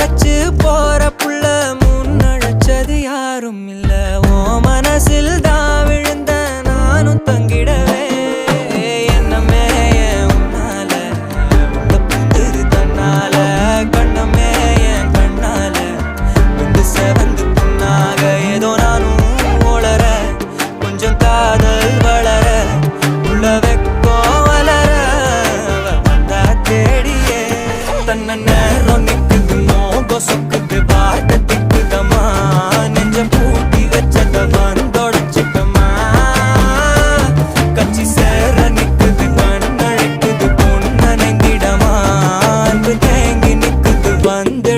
அழைச்சு போற புள்ள முன்னழைச்சது யாரும் இல்ல ஓ மனசில் தான் விழுந்த நானும் தங்கிடவே என்னமே உன்னால புத்துரு தன்னால கண்ணமே என் கண்ணால வந்து செவந்து புண்ணாக ஏதோ நானும் ஓளற கொஞ்சம் காதல் வளர உள்ள வெக்கோ வளர வந்தா தேடியே தன்ன நேரம் நிக்குது மோகம் சொக்குது வாட்ட திக்குதமா நெஞ்ச பூட்டி வச்சத வந்தொடச்சிட்டமா கச்சி சேர நிக்குது கண்ணழைக்குது பொண்ண நெங்கிடமா அன்பு தேங்கி நிக்குது வந்து